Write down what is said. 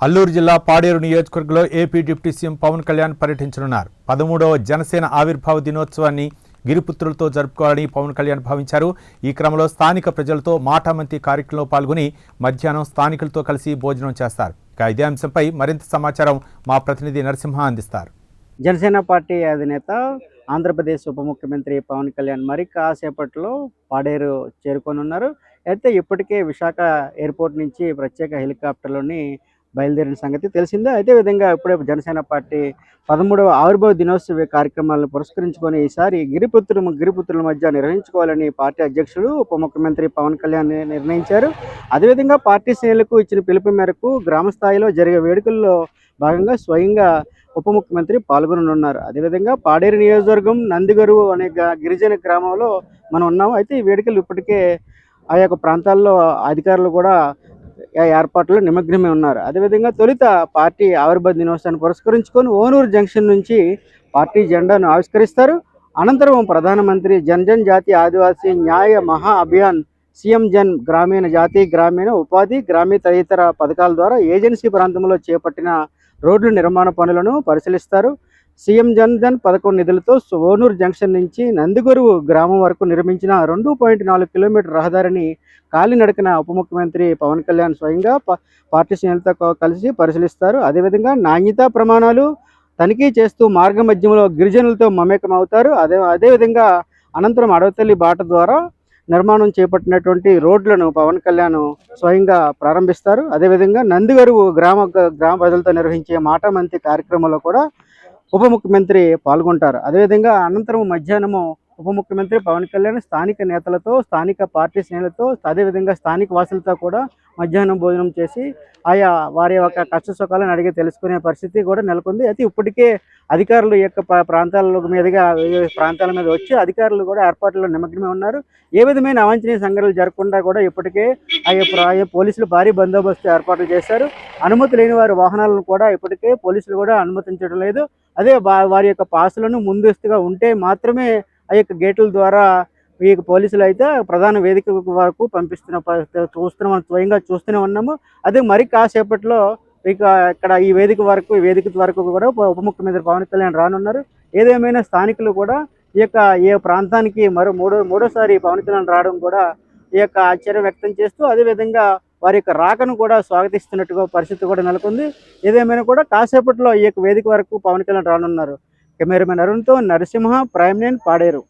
అల్లూరు జిల్లా పాడేరు నియోజకవర్గంలో AP deputy CM Pawan Kalyan పర్యటించనున్నారు. 13వ జనసేన ఆవిర్భావ దినోత్సవాన్ని గిరిపుత్రులతో జరుపుకోవాలని పవన్ కళ్యాణ్ భావించారు. ఈ క్రమంలో స్థానిక ప్రజలతో మాటామంతి కార్యక్రమంలో పాల్గొని మధ్యాహ్నం స్థానికులతో కలిసి భోజనం చేస్తారు. ఇదే అంశంపై మరింత సమాచారం మా ప్రతినిధి నరసింహ అందిస్తారు. జనసేన పార్టీ అధినేత ఆంధ్రప్రదేశ్ ఉప ముఖ్యమంత్రి పవన్ కళ్యాణ్ మరి కాసేపట్లో పాడేరు చేరుకోనున్నారు. అయితే ఇప్పటికే విశాఖ ఎయిర్పోర్ట్ నుంచి ప్రత్యేక హెలికాప్టర్లోని బయలుదేరిన సంగతి తెలిసిందే. అదే విధంగా ఇప్పుడే జనసేన పార్టీ 13వ ఆవిర్భావ దినోత్సవ కార్యక్రమాలను పురస్కరించుకొని ఈసారి గిరిపుత్రుల మధ్య నిర్వహించుకోవాలని పార్టీ అధ్యక్షుడు ఉప ముఖ్యమంత్రి పవన్ కళ్యాణ్ నిర్ణయించారు. అదేవిధంగా పార్టీ శ్రేణులకు ఇచ్చిన పిలుపు మేరకు గ్రామ స్థాయిలో జరిగే వేడుకల్లో భాగంగా స్వయంగా ఉప ముఖ్యమంత్రి పాల్గొననున్నారు. అదేవిధంగా పాడేరు నియోజకవర్గం నందిగరువు అనే గిరిజన గ్రామంలో మనం ఉన్నాము. అయితే ఈ వేడుకలు ఇప్పటికే ఆ యొక్క ప్రాంతాల్లో అధికారులు కూడా ఏర్పాట్లు నిమగ్నమై ఉన్నారు. అదేవిధంగా తొలుత పార్టీ ఆవిర్భావ దినోత్సవాన్ని పురస్కరించుకొని ఓనూరు జంక్షన్ నుంచి పార్టీ జెండాను ఆవిష్కరిస్తారు. అనంతరం ప్రధానమంత్రి జన్ జాతీయ ఆదివాసీ న్యాయ మహా అభియాన్, సీఎం జన్ గ్రామీణ జాతీయ గ్రామీణ ఉపాధి గ్రామీణ తదితర పథకాల ద్వారా ఏజెన్సీ ప్రాంతంలో చేపట్టిన రోడ్ల నిర్మాణ పనులను పరిశీలిస్తారు. సీఎం జన్ పథకం నిధులతో ఓనూరు జంక్షన్ నుంచి నందిగొరువు గ్రామం వరకు నిర్మించిన 2.4 కిలోమీటర్ రహదారిని కాలినడకన ఉప ముఖ్యమంత్రి పవన్ కళ్యాణ్ స్వయంగా పార్టీ శ్రేణులతో కలిసి పరిశీలిస్తారు. అదేవిధంగా నాణ్యతా ప్రమాణాలు తనిఖీ చేస్తూ మార్గ మధ్యంలో గిరిజనులతో మమేకం అవుతారు. అదేవిధంగా అనంతరం అడవితల్లి బాట ద్వారా నిర్మాణం చేపట్టినటువంటి రోడ్లను పవన్ కళ్యాణ్ స్వయంగా ప్రారంభిస్తారు. అదేవిధంగా నందిగరువు గ్రామ ప్రజలతో నిర్వహించే మాటామంతి కార్యక్రమంలో కూడా ఉప ముఖ్యమంత్రి పాల్గొంటారు. అదేవిధంగా అనంతరం మధ్యాహ్నము ఉప ముఖ్యమంత్రి పవన్ కళ్యాణ్ స్థానిక నేతలతో, స్థానిక పార్టీ శ్రేణులతో, అదేవిధంగా స్థానిక వాసులతో కూడా మధ్యాహ్నం భోజనం చేసి ఆయా వారి యొక్క కష్ట సుఖాలను అడిగి తెలుసుకునే పరిస్థితి కూడా నెలకొంది. అయితే ఇప్పటికే అధికారులు ఈ యొక్క ప్రాంతాల మీదుగా ప్రాంతాల మీద వచ్చి అధికారులు కూడా ఏర్పాట్లలో నిమగ్నమై ఉన్నారు. ఏ విధమైన అవాంఛనీయ సంఘటనలు జరగకుండా కూడా ఇప్పటికే ఆయా పోలీసులు భారీ బందోబస్తు ఏర్పాట్లు చేశారు. అనుమతి లేని వారి వాహనాలను కూడా ఇప్పటికే పోలీసులు కూడా అనుమతించడం లేదు. అదే వారి యొక్క పాసులను ముందస్తుగా ఉంటే మాత్రమే ఆ యొక్క గేట్ల ద్వారా ఈ పోలీసులు అయితే ప్రధాన వేదిక వరకు స్వయంగా చూస్తూనే ఉన్నాము. అదే మరి కాసేపట్లో ఇక ఇక్కడ ఈ వేదిక వరకు కూడా ఉప ముఖ్యమంత్రి పవన్ కళ్యాణ్ రానున్నారు. ఏదేమైనా స్థానికులు కూడా ఈ ప్రాంతానికి మూడోసారి పవన్ కళ్యాణ్ రావడం కూడా ఈ యొక్క ఆశ్చర్యం వ్యక్తం చేస్తూ, అదేవిధంగా వారి యొక్క రాకను కూడా స్వాగతిస్తున్నట్టుగా పరిస్థితి కూడా నెలకొంది. ఏదేమైనా కూడా కాసేపట్లో ఈ యొక్క వేదిక వరకు పవన్ కళ్యాణ్ రానున్నారు. కెమెరామెన్ అరుణ్తో నరసింహ, ప్రైమ్9 పాడేరు.